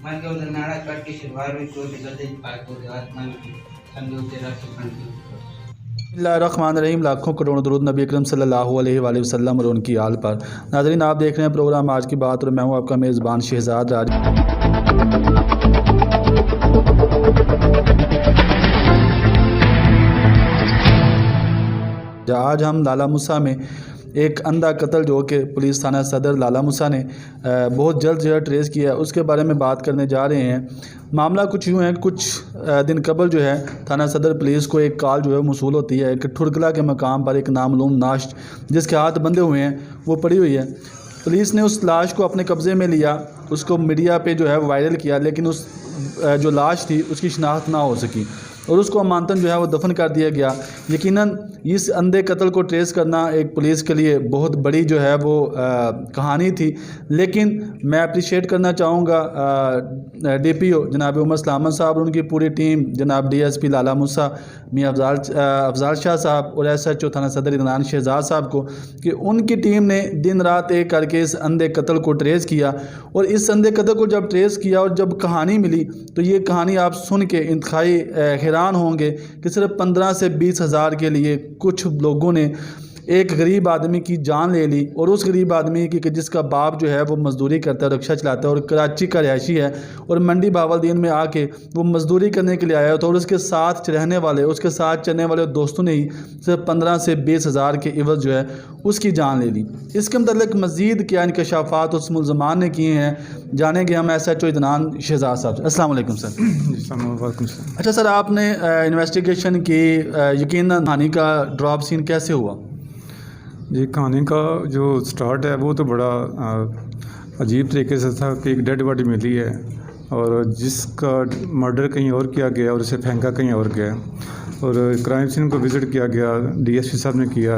మనకి ಒಂದು ನಾಡ ಕಟ್ಟಿಸಿ ಬಾರು ಚೋಟಿ ಗದ್ದೆ ಪಾಲ್ಕೋದೆ आत्मा की संदूक तेरा सुखन की बिस्मिल्लाहिर्रहमानिर्रहीम। लाखों करोड़ों दरूद नबी अकरम सल्लल्लाहु अलैहि वसल्लम और उनकी आल पर। नाज़रीन, आप देख रहे हैं प्रोग्राम आज की बात और मैं हूं आपका मेज़बान शहजाद राज। आज हम लाला मूसा में एक अंधा कत्ल जो कि पुलिस थाना सदर लाला मूसा ने बहुत जल्द जो है ट्रेस किया है, उसके बारे में बात करने जा रहे हैं। मामला कुछ यूँ है, कुछ दिन कबल जो है थाना सदर पुलिस को एक कॉल जो है मौसूल होती है एक ठुरकला के मकाम पर एक नामालूम लाश जिसके हाथ बंधे हुए हैं वो पड़ी हुई है। पुलिस ने उस लाश को अपने कब्ज़े में लिया, उसको मीडिया पे जो है वायरल किया, लेकिन उस जो लाश थी उसकी शिनाख्त ना हो सकी और उसको अमानतन जो है वो दफन कर दिया गया। यकीनन इस अंधे कत्ल को ट्रेस करना एक पुलिस के लिए बहुत बड़ी जो है वो कहानी थी, लेकिन मैं अप्रिशिएट करना चाहूँगा DPO जनाब उमर सलामत साहब और उनकी पूरी टीम, जनाब DSP लाला मूसा मियां अफजाल शाह साहब और SHO थाना सदर इदनान शहजाद साहब को कि उनकी टीम ने दिन रात एक करके इस अंधे कत्ल को ट्रेस किया। और इस अंधे कत्ल को जब ट्रेस किया और जब कहानी मिली तो ये कहानी आप सुन के इंतहाई हैरान होंगे कि सिर्फ 15 से 20 हज़ार के लिए कुछ लोगों ने एक गरीब आदमी की जान ले ली। और उस गरीब आदमी की कि जिसका बाप जो है वो मज़दूरी करता है, रिक्शा चलाता है और कराची का रहायशी है और मंडी बावलदीन में आके वो मज़दूरी करने के लिए आया था और उसके साथ रहने वाले, उसके साथ चलने वाले दोस्तों ने ही सिर्फ 15 से 20 हज़ार के इवज़ जो है उसकी जान ले ली। इसके मतलब मज़ीद क्या इंकशाफात उस मुलज़मान ने किए हैं, जानेंगे हम SHO इदनान शहजाद साहब। अस्सलाम वालेकुम सर। अच्छा सर, आपने इन्वेस्टिगेशन की, यकीनन कहानी का ड्रॉप सीन कैसे हुआ? जी, कहानी का जो स्टार्ट है वो तो बड़ा अजीब तरीके से था कि एक डेड बॉडी मिली है और जिसका मर्डर कहीं और किया गया और उसे फेंका कहीं और गया और क्राइम सीन को विज़िट किया गया। DSP साहब ने किया,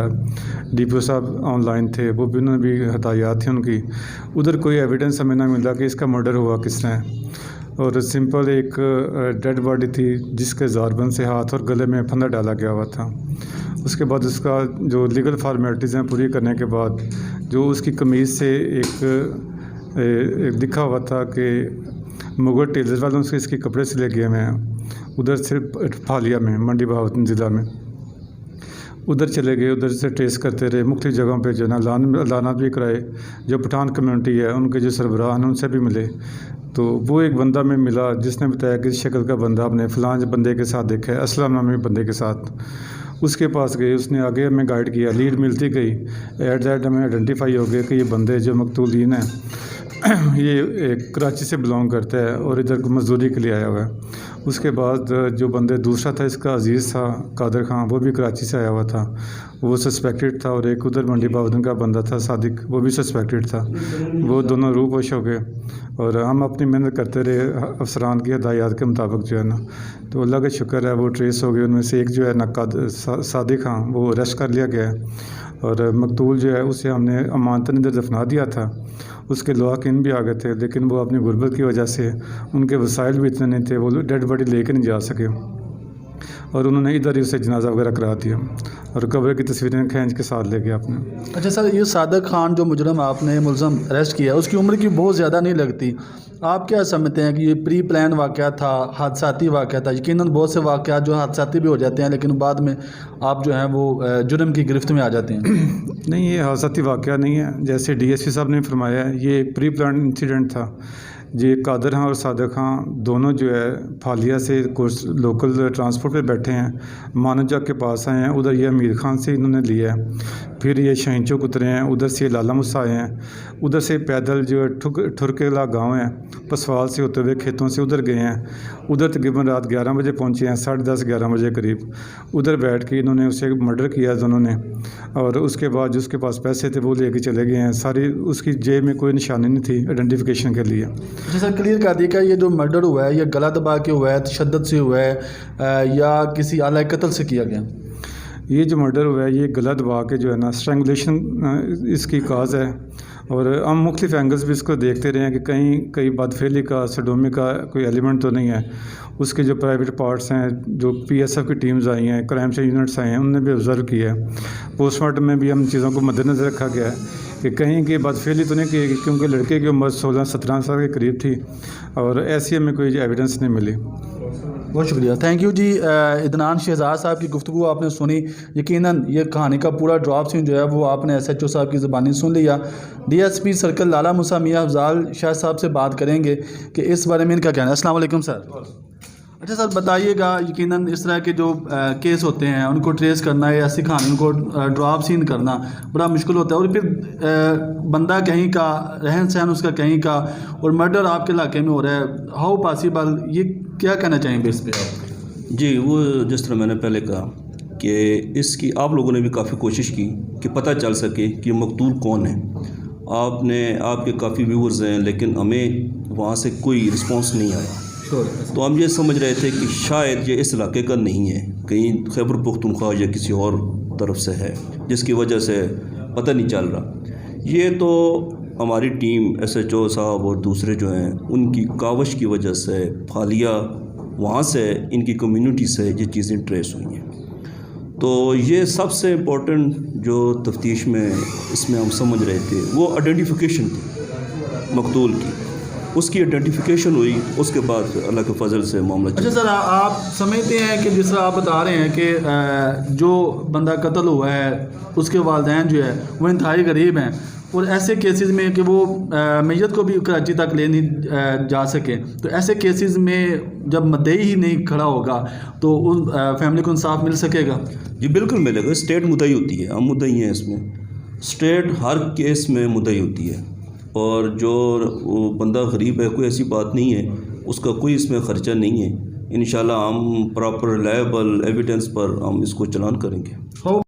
DPO साहब ऑनलाइन थे, वो भी उन्होंने भी हदायत थी उनकी। उधर कोई एविडेंस हमें ना मिला कि इसका मर्डर हुआ किसने और सिंपल एक डेड बॉडी थी जिसके ज़ारबंद से हाथ और गले में फंदा डाला गया हुआ था। उसके बाद उसका जो लीगल फार्मेलिटीज़ हैं पूरी करने के बाद जो उसकी कमीज़ से एक लिखा हुआ था कि मुगल टेलर वालों से इसके कपड़े सिले गए हुए हैं, उधर सिर्फ फालिया में मंडी बहावलपुर ज़िला में उधर चले गए। उधर से ट्रेस करते रहे, मुख्तलिफ जगहों पे जो ना लाना भी कराए, जो पठान कम्युनिटी है उनके जो सरबराह हैं उनसे भी मिले। तो वो एक बंदा में मिला जिसने बताया कि इस शक्ल का बंदा आपने फ़लाँ बंदे के साथ देखा है, असलम नामी बंदे के साथ। उसके पास गए, उसने आगे हमें गाइड किया, लीड मिलती गई। एट दैट हमें आइडेंटिफाई हो गया कि ये बंदे जो मकतूलीन हैं ये कराची से बिलोंग करता है और इधर मज़दूरी के लिए आया हुआ है। उसके बाद जो बंदे दूसरा था इसका अजीज़ था कादर खान, वो भी कराची से आया हुआ था, वो सस्पेक्टेड था। और एक उधर मंडी बावदन का बंदा था सादिक, वो भी सस्पेक्टेड था। वो दोनों रूपोश हो गए और हम अपनी मेहनत करते रहे अफसरान की हदायत के मुताबिक जो है ना, तो अल्लाह का शुक्र है वो ट्रेस हो गए। उनमें से एक जो है ना सादिक खां, वो अरेस्ट कर लिया गया है और मकतूल जो है उसे हमने अमानतन इधर दफना दिया था। उसके लवाकिन भी आ गए थे, लेकिन वो अपनी गुर्बत की वजह से उनके वसाइल भी इतने नहीं थे, वो डेड बॉडी लेकर नहीं जा सके और उन्होंने इधर ही उसे जनाजा वगैरह करा दिया और कब्र की तस्वीरें खींच के साथ ले गए आपने। अच्छा सर, ये सादिक खान जो मुजरम आपने मुलज़म अरेस्ट किया उसकी उम्र की बहुत ज़्यादा नहीं लगती, आप क्या समझते हैं कि ये प्री प्लान वाक़या था, हादसाती वाक़या था? यकीनन बहुत से वाक़यात जो हादसाती भी हो जाते हैं लेकिन बाद में आप जो हैं वो जुर्म की गिरफ्त में आ जाते हैं। नहीं, ये हादसाती वाक़या नहीं है, जैसे DSP साहब ने फरमाया ये प्री प्लान इंसिडेंट था। ये कादर खां और सादिक खां दोनों जो है फालिया से कुछ लोकल ट्रांसपोर्ट पे बैठे हैं, मानवजा के पास आए हैं, उधर ये अमीर खान से इन्होंने लिया है। फिर ये शाहीन चौक उतरे हैं, उधर से लाला मूसा आए हैं, उधर से पैदल जो है ठुरकेला गांव है पसवाल से होते हुए खेतों से उधर गए हैं। उधर तकरीबन रात 11 बजे पहुंचे हैं, 10:30-11 बजे करीब। उधर बैठ के इन्होंने उसे मर्डर किया दोनों ने और उसके बाद जो उसके पास पैसे थे वो लेके चले गए हैं। सारी उसकी जेब में कोई निशानी नहीं थी आइडेंटिफिकेशन के लिए। जी सर, क्लियर कर दिया ये जो मर्डर हुआ है ये गला दबा के हुआ है, तशद्दुद से हुआ है या किसी आला कत्ल से किया गया? ये जो मर्डर हुआ है ये गला दबा के जो है ना स्ट्रैंगुलेशन इसकी काज है और हम मुख्तलिफ एंगल्स भी इसको देखते रहे हैं कि कहीं बदफेली का सडोमी का कोई एलिमेंट तो नहीं है। उसके जो प्राइवेट पार्ट्स हैं, जो PSF की टीम्स आई हैं, क्राइम से यूनिट्स आए हैं, उनने भी ऑब्ज़र्व किया है। पोस्टमार्टम में भी हम चीज़ों को मद्देनज़र रखा गया है कि कहीं की बदफेली तो नहीं की, क्योंकि लड़के की उम्र 16-17 साल के करीब थी और ऐसी हमें कोई एविडेंस नहीं मिली। बहुत शुक्रिया, थैंक यू जी। इदनान शहजाद साहब की गुफ्तगू आपने सुनी। यकीनन ये कहानी का पूरा ड्रॉप सीन जो है वो आपने SHO साहब की ज़बानी सुन लिया। DSP सर्कल लाला मूसा मियां अफजाल शाह साहब से बात करेंगे कि इस बारे में इनका कहना है। अस्सलाम वालेकुम सर। अच्छा सर, बताइएगा, यकीनन इस तरह के जो केस होते हैं उनको ट्रेस करना या ऐसी कहानी उनको ड्रॉप सीन करना बड़ा मुश्किल होता है, और फिर बंदा कहीं का, रहन सहन उसका कहीं का, और मर्डर आपके इलाके में हो रहा है। हाउ पॉसिबल, ये क्या कहना चाहेंगे इस पर आप? जी, वो जिस तरह मैंने पहले कहा कि इसकी आप लोगों ने भी काफ़ी कोशिश की कि पता चल सके कि मकतूल कौन है। आपके काफ़ी व्यूअर्स हैं, लेकिन हमें वहाँ से कोई रिस्पांस नहीं आया। तो हम ये समझ रहे थे कि शायद ये इस इलाके का नहीं है, कहीं खैबर पख्तूनख्वा या किसी और तरफ से है, जिसकी वजह से पता नहीं चल रहा। ये तो हमारी टीम SHO साहब और दूसरे जो हैं उनकी कावश की वजह से, फालिया वहाँ से, इनकी कम्युनिटी से ये चीज़ें ट्रेस हुई हैं। तो ये सबसे इम्पोर्टेंट जो तफ्तीश में इसमें हम समझ रहे थे वो आइडेंटिफिकेशन थी मकतूल की। उसकी आइडेंटिफिकेशन हुई, उसके बाद अल्लाह के फजल से मामला। अच्छा सर, आप समझते हैं कि जिस तरह आप बता रहे हैं कि जो बंदा कत्ल हुआ है उसके वालिदैन जो है वो इंतहाई गरीब हैं, और ऐसे केसेस में कि वो मैयत को भी कराची तक ले नहीं जा सके, तो ऐसे केसेस में जब मुद्दई ही नहीं खड़ा होगा तो उन फैमिली को इंसाफ मिल सकेगा? जी बिल्कुल मिलेगा। स्टेट मुद्दई होती है, हम मुद्दई हैं इसमें। स्टेट हर केस में मुद्दई होती है, और जो वो बंदा गरीब है कोई ऐसी बात नहीं है, उसका कोई इसमें ख़र्चा नहीं है। इंशाल्लाह हम प्रॉपर रिलायबल एविडेंस पर हम इसको चलान करेंगे।